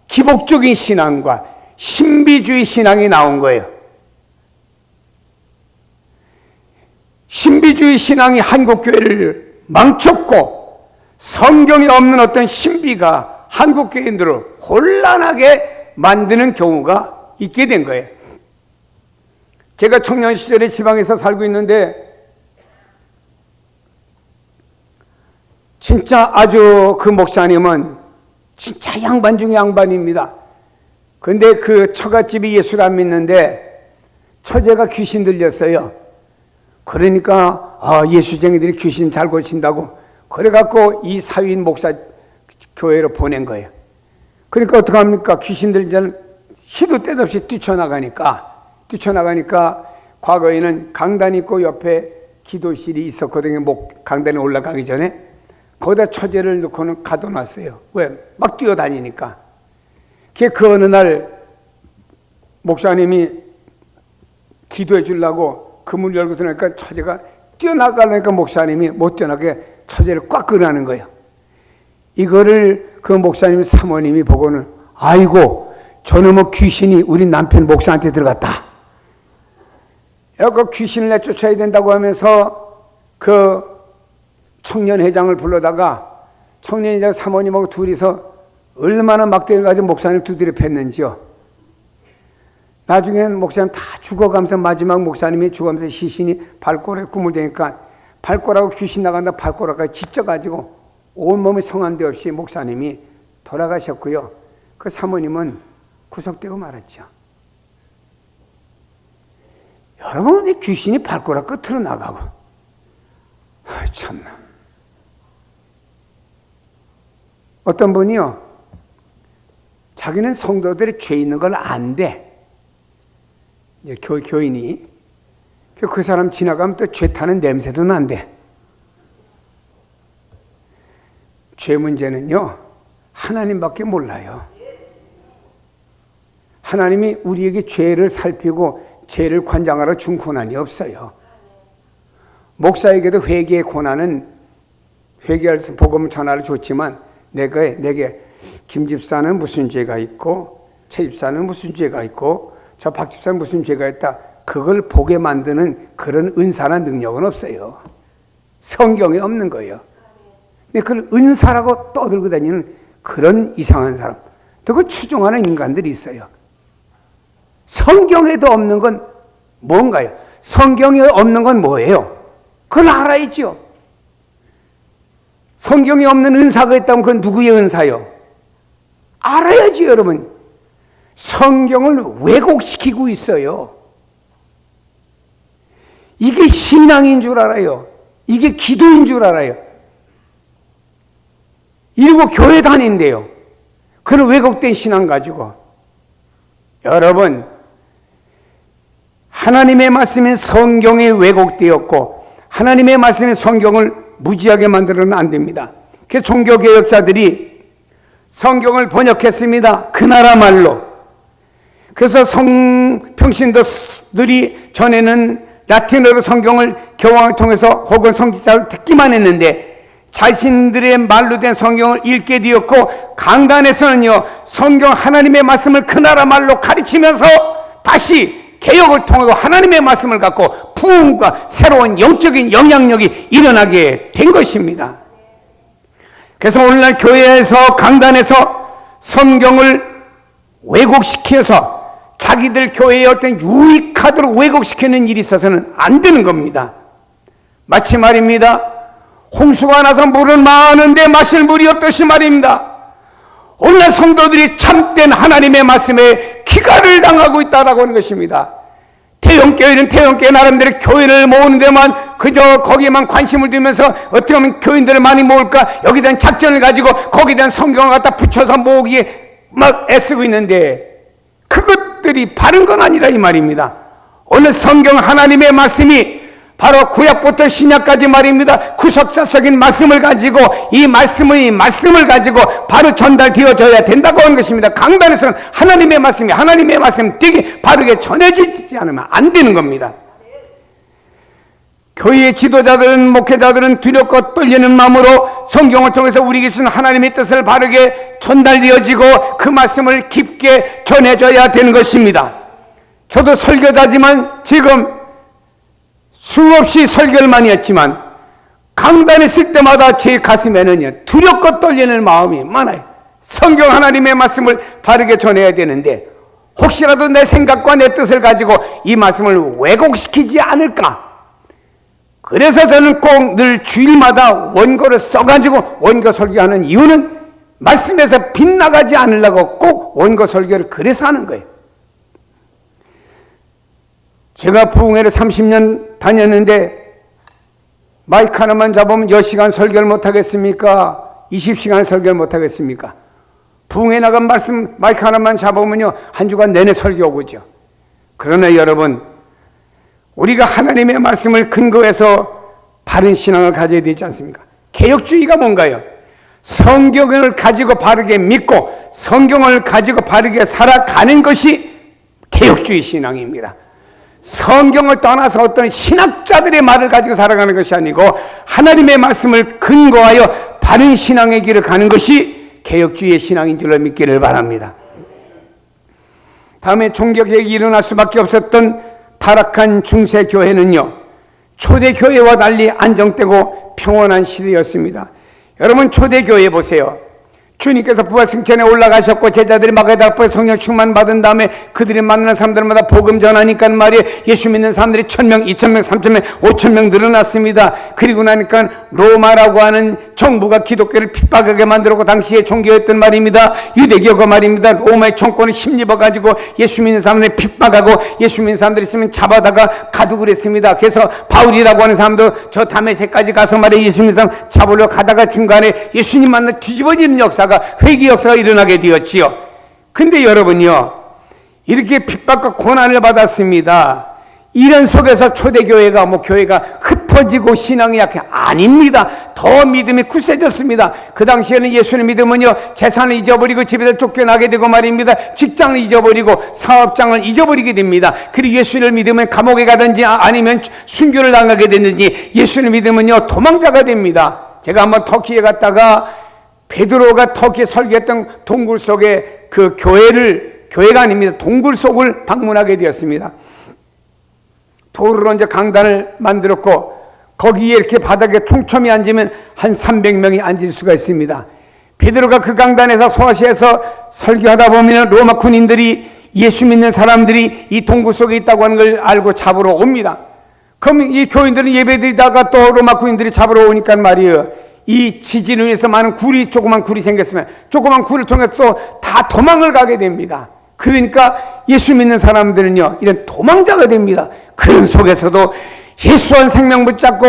기복적인 신앙과 신비주의 신앙이 나온 거예요. 신비주의 신앙이 한국교회를 망쳤고 성경에 없는 어떤 신비가 한국교인들을 혼란하게 만드는 경우가 있게 된 거예요. 제가 청년 시절에 지방에서 살고 있는데 진짜 아주 그 목사님은 진짜 양반 중에 양반입니다. 근데 그 처갓집이 예수를 안 믿는데 처제가 귀신 들렸어요. 그러니까 예수쟁이들이 귀신 잘 고친다고 그래갖고 이 사위인 목사 교회로 보낸 거예요. 그러니까 어떡합니까? 귀신 들자는 시도 때도 없이 뛰쳐나가니까 과거에는 강단이 있고 옆에 기도실이 있었거든요. 강단에 올라가기 전에 거기다 처제를 넣고는 가둬놨어요. 왜? 막 뛰어다니니까. 그 어느 날 목사님이 기도해 주려고 그 문 열고 들어가니까 처제가 뛰어나가려니까 목사님이 못 뛰어나게 처제를 꽉 끌어내는 거예요. 이거를 그 목사님 사모님이 보고는 아이고 저놈의 귀신이 우리 남편 목사한테 들어갔다. 그 귀신을 내쫓아야 된다고 하면서 그 청년회장을 불러다가 청년회장 사모님하고 둘이서 얼마나 막대를 가지고 목사님 두드려 팼는지요. 나중엔 목사님 다 죽어가면서 마지막 목사님이 죽어가면서 시신이 발꼬락에 구물되니까 발꼬락하고 귀신 나간다 발꼬락까지 찢어가지고 온몸에 성한 데 없이 목사님이 돌아가셨고요. 그 사모님은 구속되고 말았죠. 여러분, 이 귀신이 발꼬락 끝으로 나가고 참나. 어떤 분이요, 자기는 성도들이 죄 있는 걸 안대. 이제 교인이 그 사람 지나가면 또 죄 타는 냄새도 난대. 죄 문제는요, 하나님밖에 몰라요. 하나님이 우리에게 죄를 살피고 죄를 관장하러 준 고난이 없어요. 목사에게도 회개의 고난은 회개할 복음 전하를 줬지만 내게 김 집사는 무슨 죄가 있고 최 집사는 무슨 죄가 있고 저 박 집사는 무슨 죄가 있다, 그걸 보게 만드는 그런 은사나 능력은 없어요. 성경에 없는 거예요. 근데 그걸 은사라고 떠들고 다니는 그런 이상한 사람, 또 그걸 추종하는 인간들이 있어요. 성경에도 없는 건 뭔가요? 성경에 없는 건 뭐예요? 그걸 알아야죠. 성경에 없는 은사가 있다면 그건 누구의 은사요? 알아야지, 여러분. 성경을 왜곡시키고 있어요. 이게 신앙인 줄 알아요. 이게 기도인 줄 알아요. 이러고 교회 다닌대요. 그런 왜곡된 신앙 가지고. 여러분, 하나님의 말씀은 성경에 왜곡되었고 하나님의 말씀이 성경을 무지하게 만들어는 안 됩니다. 그래서 종교개혁자들이 성경을 번역했습니다. 그 나라 말로. 그래서 평신도들이 전에는 라틴어로 성경을 교황을 통해서 혹은 성직자를 듣기만 했는데 자신들의 말로 된 성경을 읽게 되었고, 강단에서는요 성경 하나님의 말씀을 그 나라 말로 가르치면서 다시 개혁을 통하고 하나님의 말씀을 갖고 부흥과 새로운 영적인 영향력이 일어나게 된 것입니다. 그래서 오늘날 교회에서 강단에서 성경을 왜곡시켜서 자기들 교회의 어떤 유익하도록 왜곡시키는 일이 있어서는 안 되는 겁니다. 마치 말입니다, 홍수가 나서 물은 많은데 마실 물이 없듯이 말입니다. 오늘날 성도들이 참된 하나님의 말씀에 기가를 당하고 있다라고 하는 것입니다. 태영교회는 태영교회 나름대로 교인을 모으는 데만 그저 거기에만 관심을 두면서 어떻게 하면 교인들을 많이 모을까, 여기에 대한 작전을 가지고 거기에 대한 성경을 갖다 붙여서 모으기에 막 애쓰고 있는데 그것들이 바른 건 아니다 이 말입니다. 오늘 성경 하나님의 말씀이 바로 구약부터 신약까지 말입니다. 구속사적인 말씀을 가지고 이 말씀을 가지고 바로 전달되어져야 된다고 하는 것입니다. 강단에서는 하나님의 말씀이 되게 바르게 전해지지 않으면 안 되는 겁니다. 교회의 지도자들은, 목회자들은 두렵고 떨리는 마음으로 성경을 통해서 우리에게 주신 하나님의 뜻을 바르게 전달되어지고 그 말씀을 깊게 전해줘야 되는 것입니다. 저도 설교자지만 지금 수없이 설교를 많이 했지만 강단에 있을 때마다 제 가슴에는 두렵고 떨리는 마음이 많아요. 성경 하나님의 말씀을 바르게 전해야 되는데 혹시라도 내 생각과 내 뜻을 가지고 이 말씀을 왜곡시키지 않을까. 그래서 저는 꼭 늘 주일마다 원고를 써가지고 원고 설교하는 이유는 말씀에서 빗나가지 않으려고 꼭 원고 설교를 그래서 하는 거예요. 제가 부흥회를 30년 다녔는데 마이크 하나만 잡으면 10시간 설교를 못하겠습니까? 20시간 설교를 못하겠습니까? 부흥회 나간 말씀 마이크 하나만 잡으면요 한 주간 내내 설교오고죠. 그러나 여러분, 우리가 하나님의 말씀을 근거해서 바른 신앙을 가져야 되지 않습니까? 개혁주의가 뭔가요? 성경을 가지고 바르게 믿고 성경을 가지고 바르게 살아가는 것이 개혁주의 신앙입니다. 성경을 떠나서 어떤 신학자들의 말을 가지고 살아가는 것이 아니고 하나님의 말씀을 근거하여 바른 신앙의 길을 가는 것이 개혁주의의 신앙인 줄로 믿기를 바랍니다. 다음에 종교개혁이 일어날 수밖에 없었던 타락한 중세교회는요, 초대교회와 달리 안정되고 평온한 시대였습니다. 여러분, 초대교회 보세요. 주님께서 부활승천에 올라가셨고 제자들이 마가다락방에 성령 충만 받은 다음에 그들이 만나는 사람들마다 복음 전하니까 말이에요. 예수 믿는 사람들이 1000명, 2000명, 3000명, 5000명 늘어났습니다. 그리고 나니까 로마라고 하는 정부가 기독교를 핍박하게 만들었고 당시에 종교였던 말입니다. 유대교가 말입니다. 로마의 정권을 힘입어가지고 예수 믿는 사람들이 핍박하고 예수 믿는 사람들이 있으면 잡아다가 가두고 그랬습니다. 그래서 바울이라고 하는 사람도 저 다메섹까지 가서 말이에요. 예수 믿는 사람 잡으려 가다가 중간에 예수님 만나 뒤집어지는 역사 회개 역사가 일어나게 되었지요. 근데 여러분요, 이렇게 핍박과 고난을 받았습니다. 이런 속에서 초대교회가 교회가 흩어지고 신앙이 약해 아닙니다. 더 믿음이 굳세졌습니다. 그 당시에는 예수를 믿으면요 재산을 잊어버리고 집에서 쫓겨나게 되고 말입니다. 직장을 잊어버리고 사업장을 잊어버리게 됩니다. 그리고 예수를 믿으면 감옥에 가든지 아니면 순교를 당하게 되든지 예수를 믿으면요 도망자가 됩니다. 제가 한번 터키에 갔다가 베드로가 터키에 설교했던 동굴 속에 그 교회가 아닙니다. 동굴 속을 방문하게 되었습니다. 돌으로 이제 강단을 만들었고 거기에 이렇게 바닥에 촘촘히 앉으면 한 300명이 앉을 수가 있습니다. 베드로가 그 강단에서 소아시에서 설교하다 보면 로마 군인들이 예수 믿는 사람들이 이 동굴 속에 있다고 하는 걸 알고 잡으러 옵니다. 그럼 이 교인들은 예배드리다가 또 로마 군인들이 잡으러 오니까 말이에요. 이 지진을 위해서 많은 조그만 굴이 생겼으면 조그만 굴을 통해서 또 다 도망을 가게 됩니다. 그러니까 예수 믿는 사람들은요 이런 도망자가 됩니다. 그런 속에서도 예수한 생명 붙잡고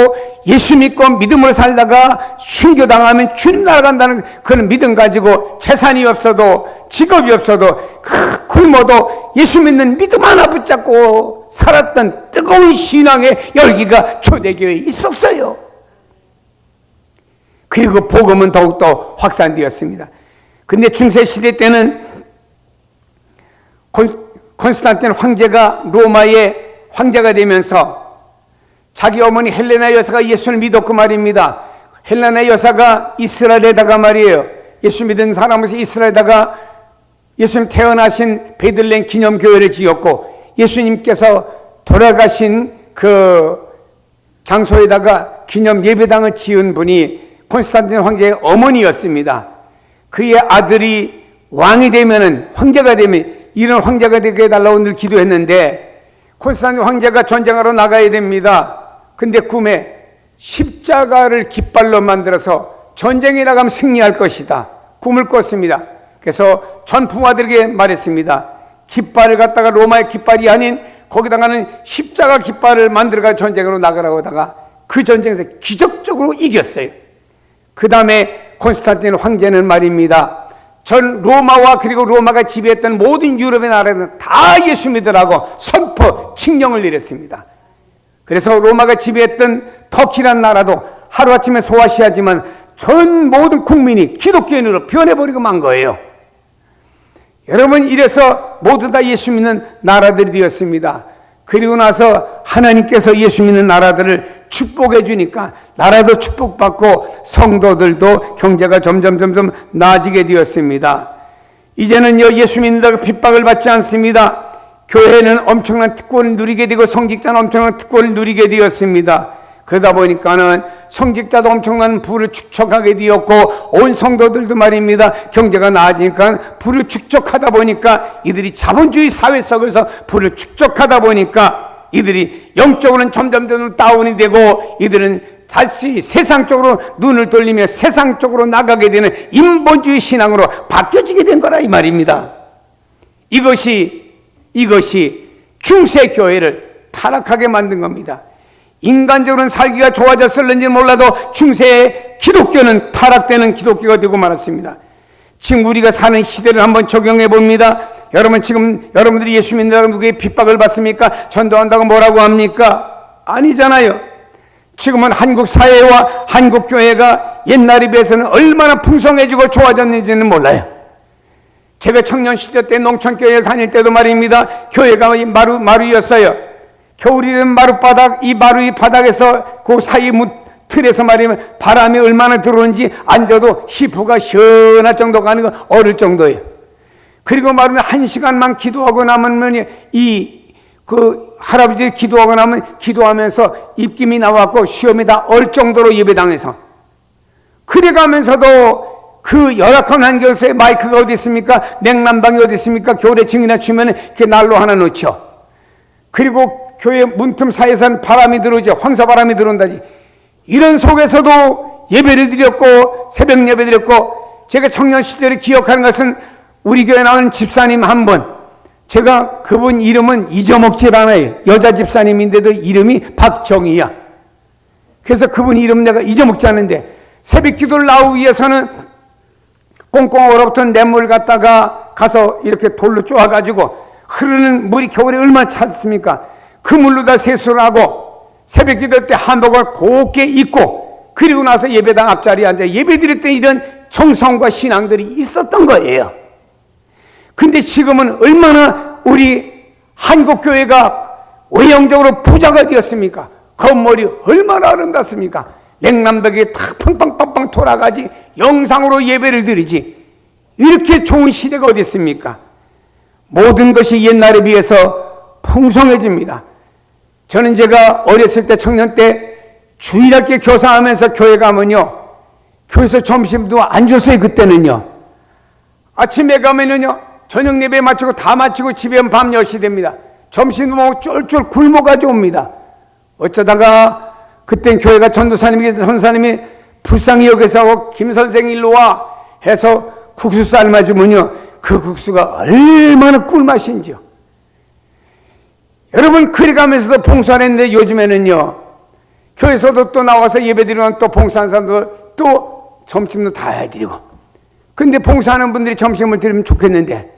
예수 믿고 믿음으로 살다가 순교당하면 주님 나라 간다는 그런 믿음 가지고 재산이 없어도 직업이 없어도 굶어도 예수 믿는 믿음 하나 붙잡고 살았던 뜨거운 신앙의 열기가 초대교회에 있었어요. 그리고 복음은 더욱더 확산되었습니다. 근데 중세시대 때는 콘스탄틴 황제가 로마의 황제가 되면서 자기 어머니 헬레나 여사가 예수를 믿었고 말입니다. 헬레나 여사가 이스라엘에다가 말이에요. 예수 믿은 사람으로서 이스라엘에다가 예수님 태어나신 베들레헴 기념교회를 지었고 예수님께서 돌아가신 그 장소에다가 기념 예배당을 지은 분이 콘스탄틴 황제의 어머니였습니다. 그의 아들이 왕이 되면은 황제가 되면 이런 황제가 되게 해달라고 늘 기도했는데 콘스탄틴 황제가 전쟁하러 나가야 됩니다. 근데 꿈에 십자가를 깃발로 만들어서 전쟁에 나가면 승리할 것이다. 꿈을 꿨습니다. 그래서 전풍화들에게 말했습니다. 깃발을 갖다가 로마의 깃발이 아닌 거기다가는 십자가 깃발을 만들어가 전쟁으로 나가라고 하다가 그 전쟁에서 기적적으로 이겼어요. 그 다음에 콘스탄틴 황제는 말입니다. 전 로마와 그리고 로마가 지배했던 모든 유럽의 나라들은 다 예수 믿으라고 선포, 칙령을 내렸습니다. 그래서 로마가 지배했던 터키란 나라도 하루아침에 소아시아지만 전 모든 국민이 기독교인으로 변해버리고 만 거예요. 여러분, 이래서 모두 다 예수 믿는 나라들이 되었습니다. 그리고 나서 하나님께서 예수 믿는 나라들을 축복해 주니까 나라도 축복받고 성도들도 경제가 점점 나아지게 되었습니다. 이제는요 예수 믿는다고 핍박을 받지 않습니다. 교회는 엄청난 특권을 누리게 되고 성직자는 엄청난 특권을 누리게 되었습니다. 그러다 보니까는 성직자도 엄청난 부를 축적하게 되었고 온 성도들도 말입니다. 경제가 나아지니까 부를 축적하다 보니까 이들이 자본주의 사회 속에서 부를 축적하다 보니까 이들이 영적으로는 점점 다운이 되고 이들은 다시 세상 쪽으로 눈을 돌리며 세상 쪽으로 나가게 되는 인본주의 신앙으로 바뀌어지게 된 거라 이 말입니다. 이것이 중세교회를 타락하게 만든 겁니다. 인간적으로는 살기가 좋아졌을는지 몰라도 중세에 기독교는 타락되는 기독교가 되고 말았습니다. 지금 우리가 사는 시대를 한번 적용해 봅니다. 여러분, 지금 여러분들이 예수 믿는다고 누구의 핍박을 받습니까? 전도한다고 뭐라고 합니까? 아니잖아요. 지금은 한국 사회와 한국 교회가 옛날에 비해서는 얼마나 풍성해지고 좋아졌는지는 몰라요. 제가 청년 시절 때 농촌교회를 다닐 때도 말입니다. 교회가 마루였어요. 겨울이 되면 마룻바닥, 이 마루 바닥에서 그 사이 틀에서 말이면 바람이 얼마나 들어오는지 앉아도 시프가 시원할 정도가 아니고 얼을 정도예요. 그리고 말하면 1시간만 기도하고 나면 할아버지 기도하고 나면 기도하면서 입김이 나왔고 시험이 다 얼 정도로 예배당에서. 그래가면서도 그 열악한 환경에서 마이크가 어디 있습니까? 냉난방이 어디 있습니까? 겨울에 증이나 추면 그 난로 하나 놓죠. 그리고 교회 문틈 사이에서는 바람이 들어오죠. 황사바람이 들어온다지. 이런 속에서도 예배를 드렸고 새벽 예배 드렸고, 제가 청년 시절에 기억하는 것은 우리 교회 나오는 집사님 한 분, 제가 그분 이름은 잊어먹질 않아요. 여자 집사님인데도 이름이 박정희야. 그래서 그분 이름 내가 잊어먹지 않는데, 새벽 기도를 나오기 위해서는 꽁꽁 얼어붙은 냇물 갖다가 가서 이렇게 돌로 쪼아가지고, 흐르는 물이 겨울에 얼마나 찼습니까? 그 물로 다 세수를 하고 새벽 기도 때 한복을 곱게 입고, 그리고 나서 예배당 앞자리에 앉아 예배 드릴 때 이런 정성과 신앙들이 있었던 거예요. 근데 지금은 얼마나 우리 한국교회가 외형적으로 부자가 되었습니까? 건물이 얼마나 아름답습니까? 냉난벽에 탁 팡팡팡팡 돌아가지 영상으로 예배를 드리지. 이렇게 좋은 시대가 어디 있습니까? 모든 것이 옛날에 비해서 풍성해집니다. 저는 제가 어렸을 때 청년 때 주일학교 교사하면서 교회 가면요, 교회에서 점심도 안 줬어요. 그때는요. 아침에 가면은요, 저녁 예배 마치고 다 마치고 집에 오면 밤 10시 됩니다. 점심도 먹고 쫄쫄 굶어가지고 옵니다. 어쩌다가 그땐 교회가 전도사님이 불쌍히 여기서 김 선생 일로 와 해서 국수 삶아주면요, 그 국수가 얼마나 꿀맛인지요. 여러분, 그리 가면서도 봉사를 했는데 요즘에는요, 교회에서도 또 나와서 예배드리면 또 봉사하는 사람들 또 점심도 다 해드리고. 근데 봉사하는 분들이 점심을 드리면 좋겠는데,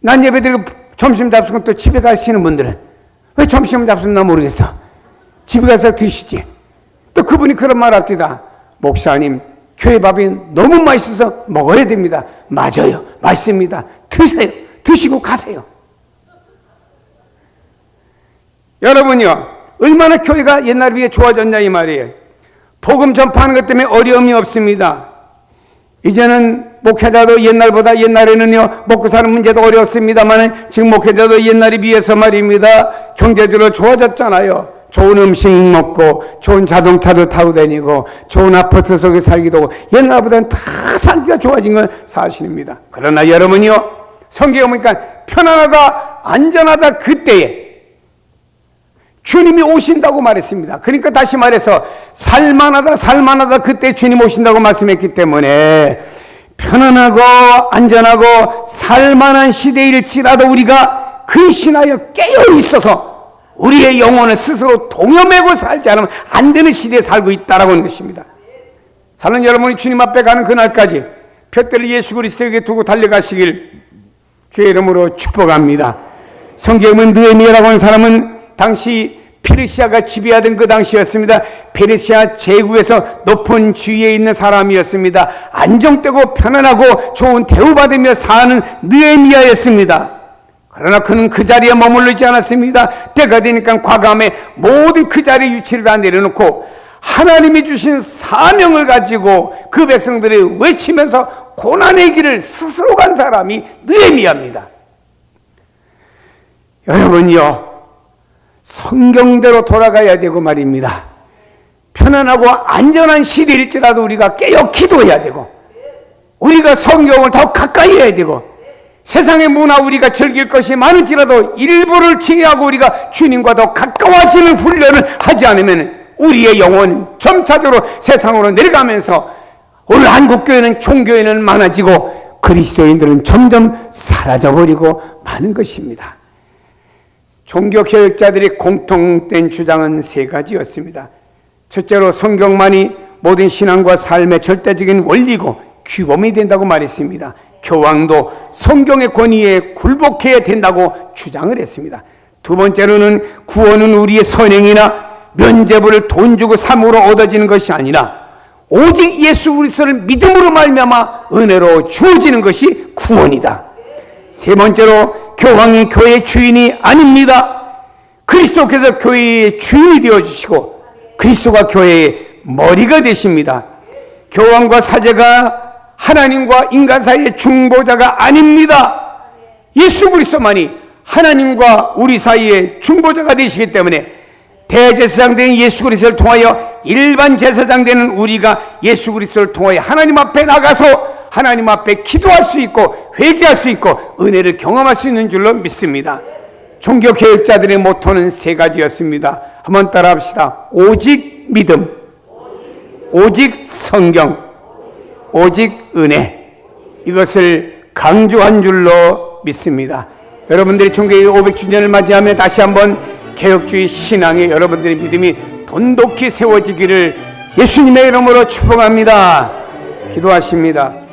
난 예배드리고 점심 잡수고 또 집에 가시는 분들은 왜 점심을 잡수나 모르겠어. 집에 가서 드시지. 또 그분이 그런 말 합니다. 목사님, 교회 밥이 너무 맛있어서 먹어야 됩니다. 맞아요. 맛있습니다. 드세요. 드시고 가세요. 여러분요, 얼마나 교회가 옛날에 비해 좋아졌냐 이 말이에요. 복음 전파하는 것 때문에 어려움이 없습니다. 이제는 목회자도 옛날에는요, 먹고 사는 문제도 어려웠습니다만 지금 목회자도 옛날에 비해서 말입니다, 경제적으로 좋아졌잖아요. 좋은 음식 먹고 좋은 자동차도 타고 다니고 좋은 아파트 속에 살기도 하고 옛날보다는 다 살기가 좋아진 건 사실입니다. 그러나 여러분이요, 성경에 보니까 편안하다 안전하다 그때에 주님이 오신다고 말했습니다. 그러니까 다시 말해서 살만하다 그때 주님 오신다고 말씀했기 때문에 편안하고 안전하고 살만한 시대일지라도 우리가 근신하여 깨어 있어서 우리의 영혼을 스스로 동여매고 살지 않으면 안 되는 시대에 살고 있다라고 하는 것입니다. 사는 여러분이 주님 앞에 가는 그날까지 푯대를 예수 그리스도에게 두고 달려가시길 주의 이름으로 축복합니다. 성경은 느헤미야라고 하는 사람은 당시 페르시아가 지배하던 그 당시였습니다. 페르시아 제국에서 높은 지위에 있는 사람이었습니다. 안정되고 편안하고 좋은 대우받으며 사는 느헤미야였습니다. 그러나 그는 그 자리에 머물르지 않았습니다. 때가 되니까 과감해 모든 그 자리에 위치를 다 내려놓고 하나님이 주신 사명을 가지고 그 백성들이 외치면서 고난의 길을 스스로 간 사람이 느헤미야입니다. 여러분요, 성경대로 돌아가야 되고 말입니다. 편안하고 안전한 시대일지라도 우리가 깨어 기도해야 되고, 우리가 성경을 더 가까이 해야 되고, 세상의 문화 우리가 즐길 것이 많을지라도 일부를 제외하고 우리가 주님과 더 가까워지는 훈련을 하지 않으면 우리의 영혼은 점차적으로 세상으로 내려가면서 오늘 한국교회는 종교회는 많아지고 그리스도인들은 점점 사라져버리고 마는 것입니다. 종교개혁자들의 공통된 주장은 세 가지였습니다. 첫째로 성경만이 모든 신앙과 삶의 절대적인 원리고 규범이 된다고 말했습니다. 교황도 성경의 권위에 굴복해야 된다고 주장을 했습니다. 두 번째로는 구원은 우리의 선행이나 면죄부를 돈 주고 사물로 얻어지는 것이 아니라 오직 예수 그리스도를 믿음으로 말미암아 은혜로 주어지는 것이 구원이다. 세 번째로 교황이 교회의 주인이 아닙니다. 그리스도께서 교회의 주인이 되어주시고 그리스도가 교회의 머리가 되십니다. 교황과 사제가 하나님과 인간 사이의 중보자가 아닙니다. 예수 그리스도만이 하나님과 우리 사이의 중보자가 되시기 때문에 대제사장 된 예수 그리스도를 통하여 일반 제사장 되는 우리가 예수 그리스도를 통하여 하나님 앞에 나가서 하나님 앞에 기도할 수 있고 회개할 수 있고 은혜를 경험할 수 있는 줄로 믿습니다. 종교개혁자들의 모토는 세 가지였습니다. 한번 따라 합시다. 오직 믿음, 오직 성경, 오직 은혜. 이것을 강조한 줄로 믿습니다. 여러분들이 종교개혁 500주년을 맞이하며 다시 한번 개혁주의 신앙에 여러분들의 믿음이 돈독히 세워지기를 예수님의 이름으로 축복합니다. 기도하십니다.